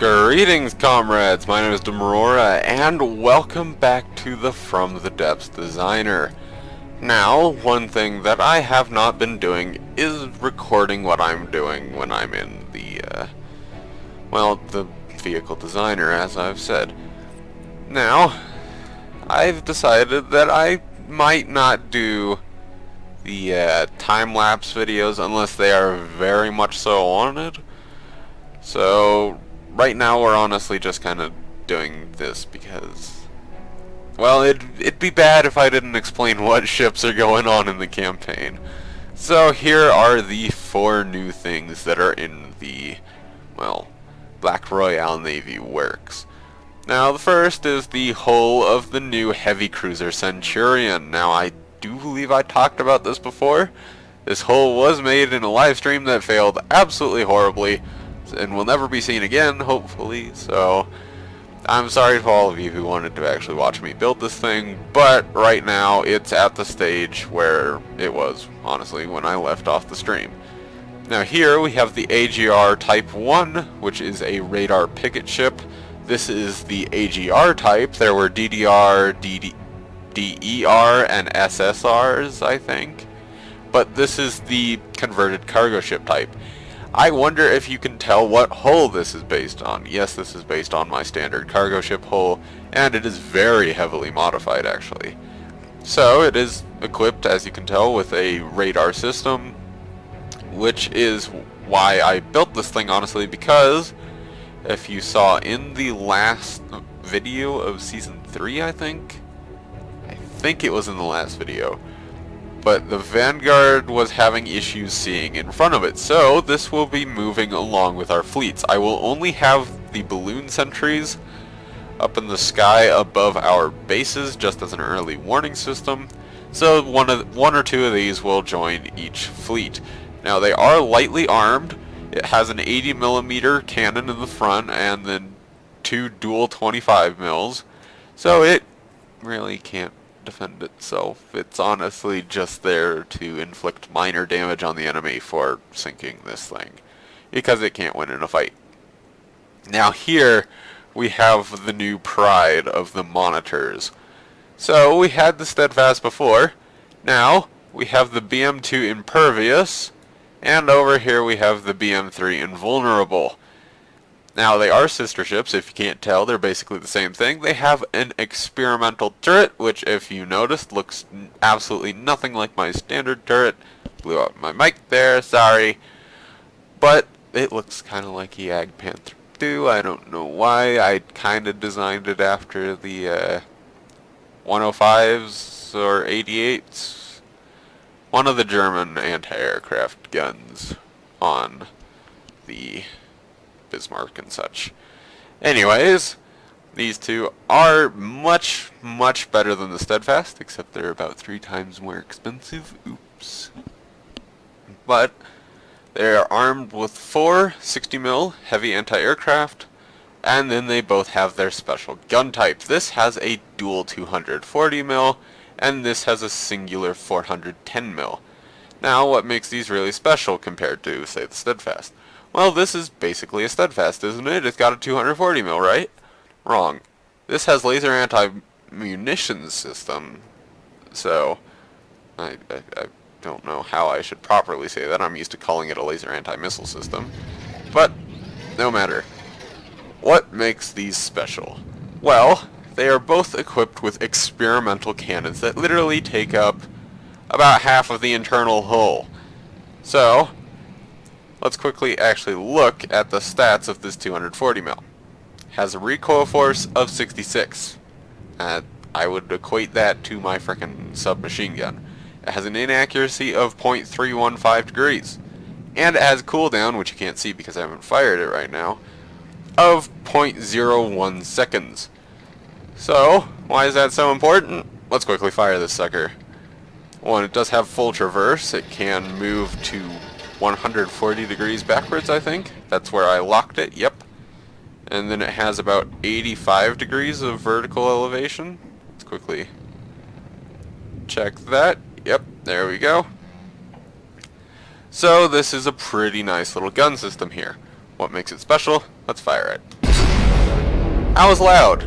Greetings, comrades! My name is DimAurora, and welcome back to the From the Depths Designer. Now, one thing that I have not been doing is recording what I'm doing when I'm in the vehicle designer, as I've said. Now, I've decided that I might not do the time-lapse videos unless they are very much so wanted. So, right now we're honestly just kind of doing this because, well, it'd be bad if I didn't explain what ships are going on in the campaign. So here are the 4 new things that are in the, well, Black Royale Navy works. Now the first is the hull of the new heavy cruiser Centurion. Now I do believe I talked about this before. This hull was made in a live stream that failed absolutely horribly and will never be seen again, hopefully, so I'm sorry to all of you who wanted to actually watch me build this thing, but right now it's at the stage where it was, honestly, when I left off the stream. Now here we have the AGR Type 1, which is a radar picket ship. This is the AGR type. There were DDR, DER, and SSRs, I think, but this is the converted cargo ship type. I wonder if you can tell what hull this is based on. Yes, this is based on my standard cargo ship hull, and it is very heavily modified actually. So it is equipped, as you can tell, with a radar system, which is why I built this thing, honestly, because if you saw in the last video of Season 3, I think it was in the last video, but the Vanguard was having issues seeing in front of it, so this will be moving along with our fleets. I will only have the balloon sentries up in the sky above our bases just as an early warning system, so one or two of these will join each fleet. Now they are lightly armed. It has an 80mm cannon in the front and then 2 dual 25 mils, so it really can't defend itself. It's honestly just there to inflict minor damage on the enemy for sinking this thing, because it can't win in a fight. Now here we have the new pride of the monitors. So we had the Steadfast before, now we have the BM-2 Impervious, and over here we have the BM-3 Invulnerable. Now, they are sister ships. If you can't tell, they're basically the same thing. They have an experimental turret, which, if you noticed, looks absolutely nothing like my standard turret. Blew up my mic there, sorry. But it looks kind of like the Ag Panther 2. I don't know why. I kind of designed it after the 105s or 88s. One of the German anti-aircraft guns on the Bismarck and such. Anyways, these two are much better than the Steadfast, except they're about 3 times more expensive. Oops. But they are armed with 4 60mm heavy anti-aircraft, and then they both have their special gun type. This has a dual 240mm, and this has a singular 410mm. Now, what makes these really special compared to, say, the Steadfast? Well, this is basically a Steadfast, isn't it? It's got a 240mm, right? Wrong. This has laser anti-munitions system, so I don't know how I should properly say that. I'm used to calling it a laser anti-missile system, but no matter. What makes these special? Well, they are both equipped with experimental cannons that literally take up about half of the internal hull. So let's quickly actually look at the stats of this 240mm. Has a recoil force of 66. I would equate that to my frickin' submachine gun. It has an inaccuracy of 0.315 degrees. And it has a cooldown, which you can't see because I haven't fired it right now, of 0.01 seconds. So, why is that so important? Let's quickly fire this sucker. One, it does have full traverse. It can move to 140 degrees backwards, I think. That's where I locked it, yep. And then it has about 85 degrees of vertical elevation. Let's quickly check that. Yep, there we go. So this is a pretty nice little gun system here. What makes it special? Let's fire it. That was loud.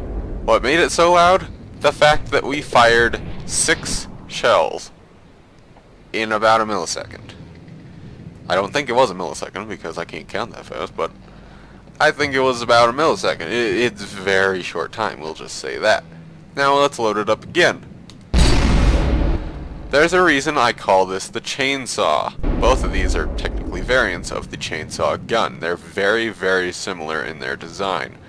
What made it so loud? The fact that we fired 6 shells in about a millisecond. I don't think it was a millisecond because I can't count that fast, but I think it was about a millisecond. It's very short time, we'll just say that. Now let's load it up again. There's a reason I call this the chainsaw. Both of these are technically variants of the chainsaw gun. They're very, very similar in their design.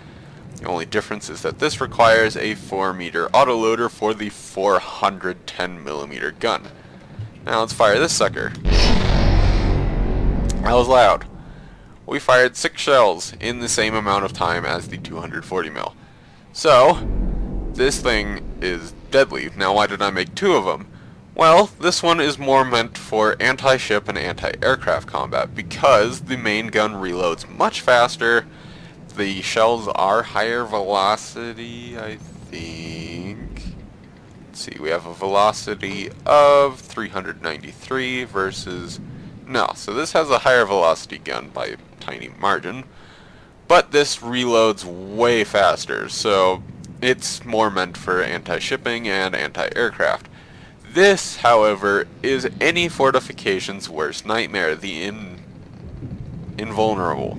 The only difference is that this requires a 4-meter autoloader for the 410mm gun. Now let's fire this sucker. That was loud. We fired 6 shells in the same amount of time as the 240mm. So, this thing is deadly. Now why did I make 2 of them? Well, this one is more meant for anti-ship and anti-aircraft combat because the main gun reloads much faster. The shells are higher velocity, I think. Let's see, we have a velocity of 393 versus... No, so this has a higher velocity gun by a tiny margin. But this reloads way faster, so it's more meant for anti-shipping and anti-aircraft. This, however, is any fortification's worst nightmare, the Invulnerable.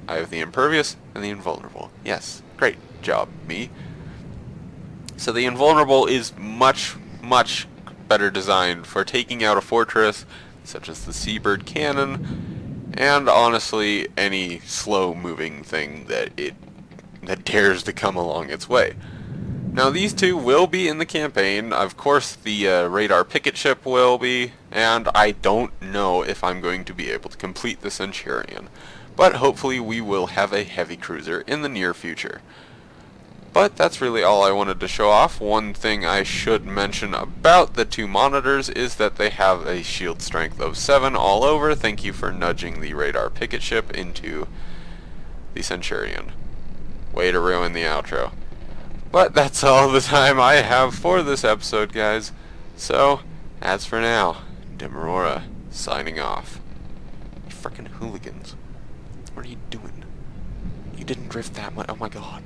I have the Impervious and the Invulnerable. Yes, great job, me. So the Invulnerable is much, much better designed for taking out a fortress, such as the Seabird cannon, and honestly, any slow-moving thing that dares to come along its way. Now these 2 will be in the campaign. Of course the radar picket ship will be, and I don't know if I'm going to be able to complete the Centurion. But hopefully we will have a heavy cruiser in the near future. But that's really all I wanted to show off. One thing I should mention about the 2 monitors is that they have a shield strength of 7 all over. Thank you for nudging the radar picket ship into the Centurion. Way to ruin the outro. But that's all the time I have for this episode, guys. So, as for now, DimAurora signing off. You frickin' hooligans. What are you doing? You didn't drift that much. Oh my god.